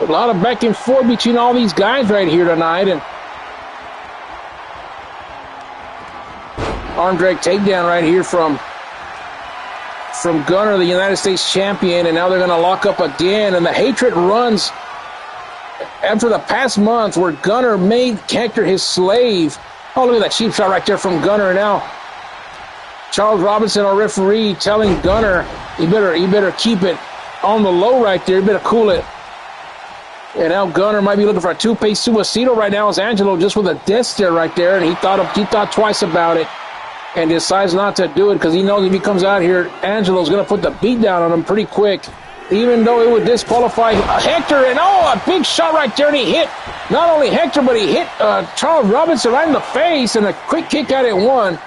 a lot of back and forth between all these guys right here tonight. And arm drag takedown right here from Gunner, the United States champion. And now they're going to lock up again. And the hatred runs after the past month where Gunner made Hector his slave. Oh, look at that cheap shot right there from Gunner. Now Charles Robinson, our referee, telling Gunner, you better keep it on the low right there. You better cool it. And now Gunner might be looking for a two-pace suicito right now as Angelo just with a death stare right there. And he thought twice about it and decides not to do it because he knows if he comes out here, Angelo's going to put the beat down on him pretty quick. Even though it would disqualify Hector. And a big shot right there. And he hit not only Hector, but he hit Charles Robinson right in the face. And a quick kick out at one.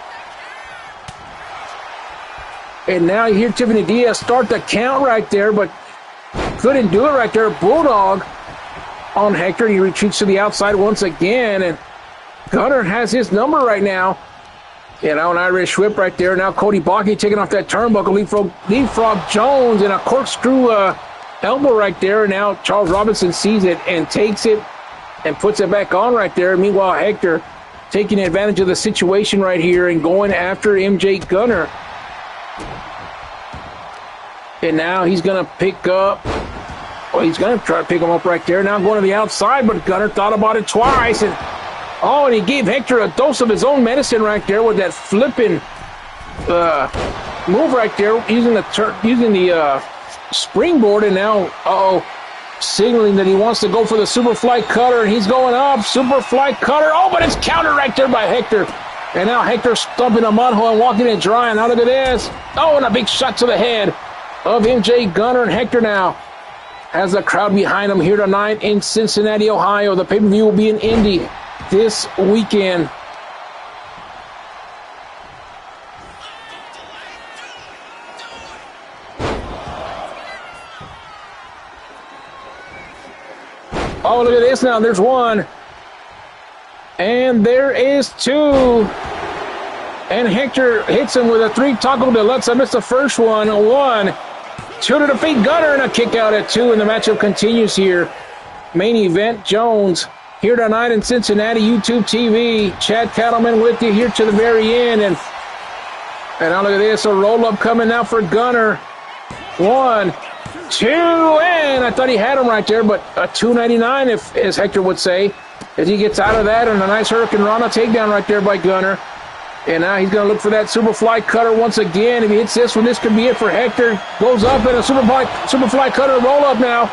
And now you hear Tiffany Diaz start the count right there, but couldn't do it right there. Bulldog on Hector. He retreats to the outside once again, and Gunner has his number right now. You know, an Irish whip right there. Now Cody Baki taking off that turnbuckle, leapfrog Jones, and a corkscrew elbow right there. And now Charles Robinson sees it and takes it and puts it back on right there. Meanwhile, Hector taking advantage of the situation right here and going after MJ Gunner. And now he's going to pick up. Well, he's going to try to pick him up right there. Now going to the outside, but Gunner thought about it twice. And he gave Hector a dose of his own medicine right there with that flipping move right there, using the springboard. And now, signaling that he wants to go for the Superfly Cutter, and he's going up. Superfly Cutter. Oh, but it's countered right there by Hector. And now Hector stumping a mud hole and walking it dry. And now look at this. Oh, and a big shot to the head of MJ Gunner. And Hector now has the crowd behind him here tonight in Cincinnati, Ohio. The pay-per-view will be in Indy this weekend. Oh, look at this now. There's one. And there is two. And Hector hits him with a 3 taco deluxe. I missed the first one. 1, 2 to defeat Gunner, and a kick out at 2. And the matchup continues here. Main event, Jones here tonight in Cincinnati, YouTube TV. Chad Cattleman with you here to the very end. And now look at this. A roll-up coming now for Gunner. 1, 2, and I thought he had him right there, but a 299, as Hector would say, as he gets out of that, and a nice Hurricane Rana takedown right there by Gunner. And now he's going to look for that Superfly Cutter once again. If he hits this one, this could be it for Hector. Goes up and a Superfly Cutter roll-up now.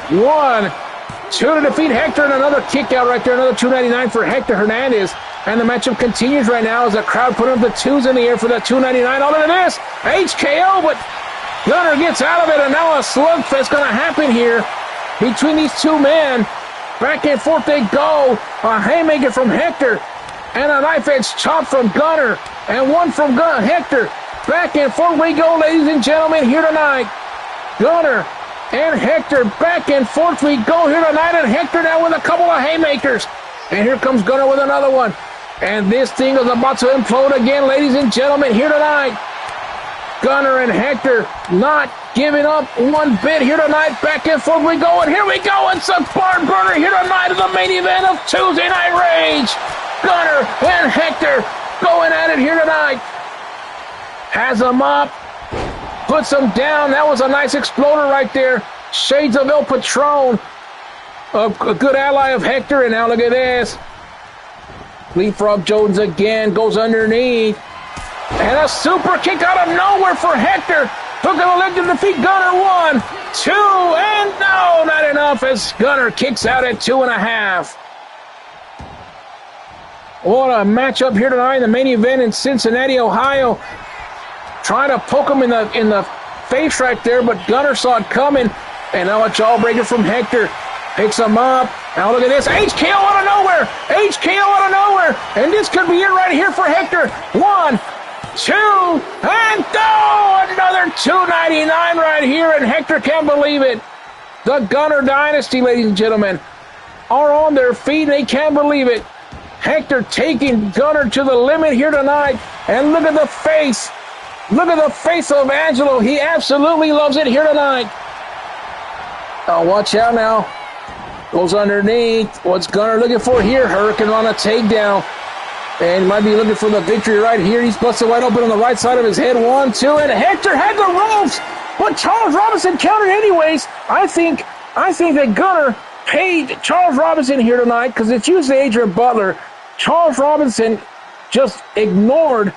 1, 2 to defeat Hector, and another kick out right there, another 299 for Hector Hernandez. And the matchup continues right now as the crowd put up the 2s in the air for that 299. Oh, look at this. HKO, but Gunner gets out of it, and now a slugfest going to happen here between these two men. Back and forth they go. A haymaker from Hector and a knife-edge chop from Gunner, and one from Hector. Back and forth we go, ladies and gentlemen, here tonight. Gunner and Hector, back and forth we go here tonight, and Hector now with a couple of haymakers. And here comes Gunner with another one. And this thing is about to implode again, ladies and gentlemen, here tonight. Gunner and Hector not giving up one bit here tonight. Back and forth we go, and here we go. It's a barn burner here tonight in the main event of Tuesday Night Rage. Gunner and Hector going at it here tonight. Has him up, puts him down. That was a nice exploder right there. Shades of El Patron, a good ally of Hector. And now look at this. Leapfrog Jones again goes underneath. And a super kick out of nowhere for Hector. Hook of the leg to defeat Gunner. 1, 2, and no, not enough as Gunner kicks out at 2.5. What a matchup here tonight in the main event in Cincinnati, Ohio. Trying to poke him in the face right there, but Gunner saw it coming. And now a jawbreaker from Hector. Picks him up. Now look at this. HKO out of nowhere. HKO out of nowhere. And this could be it right here for Hector. 1, 2, and no! Another 299 right here, and Hector can't believe it. The Gunner Dynasty, ladies and gentlemen, are on their feet. They can't believe it. Hector taking Gunner to the limit here tonight. And look at the face. Look at the face of Angelo. He absolutely loves it here tonight. Oh, watch out now. Goes underneath. What's Gunner looking for here? Hurricane on a takedown. And might be looking for the victory right here. He's busted wide open on the right side of his head. 1, 2, and Hector had the ropes, but Charles Robinson countered anyways. I think that Gunner paid Charles Robinson here tonight because it's usually Adrian Butler. Charles Robinson just ignored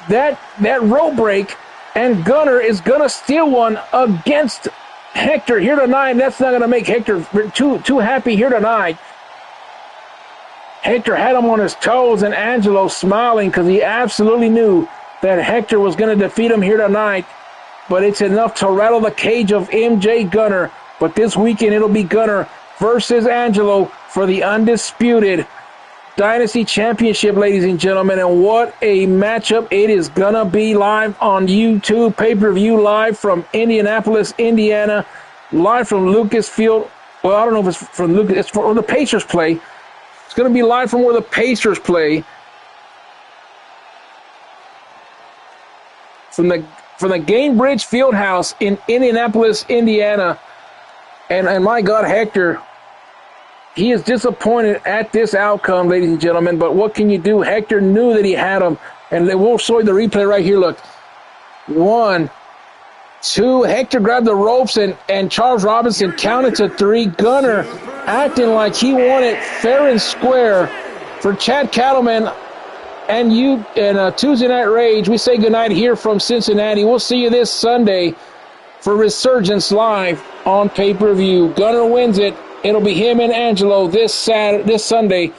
that rope break, and Gunner is gonna steal one against Hector here tonight. That's not gonna make Hector too happy here tonight. Hector had him on his toes, and Angelo smiling because he absolutely knew that Hector was going to defeat him here tonight. But it's enough to rattle the cage of MJ Gunner. But this weekend it'll be Gunner versus Angelo for the undisputed Dynasty Championship, ladies and gentlemen. And what a matchup it is going to be live on YouTube, pay-per-view live from Indianapolis, Indiana, live from Lucas Field. Well, I don't know if it's from Lucas. It's where the Pacers play. It's going to be live from where the Pacers play. from the Gainbridge Fieldhouse in Indianapolis, Indiana. And my God, Hector, he is disappointed at this outcome, ladies and gentlemen. But what can you do? Hector knew that he had him. And we'll show you the replay right here. Look. 1, 2. Hector grabbed the ropes, and Charles Robinson counted to 3. Gunner acting like he won it fair and square for Chad Cattleman and you and Tuesday Night Rage. We say goodnight here from Cincinnati. We'll see you this Sunday for Resurgence Live on pay-per-view. Gunner wins it. It'll be him and Angelo this Sunday.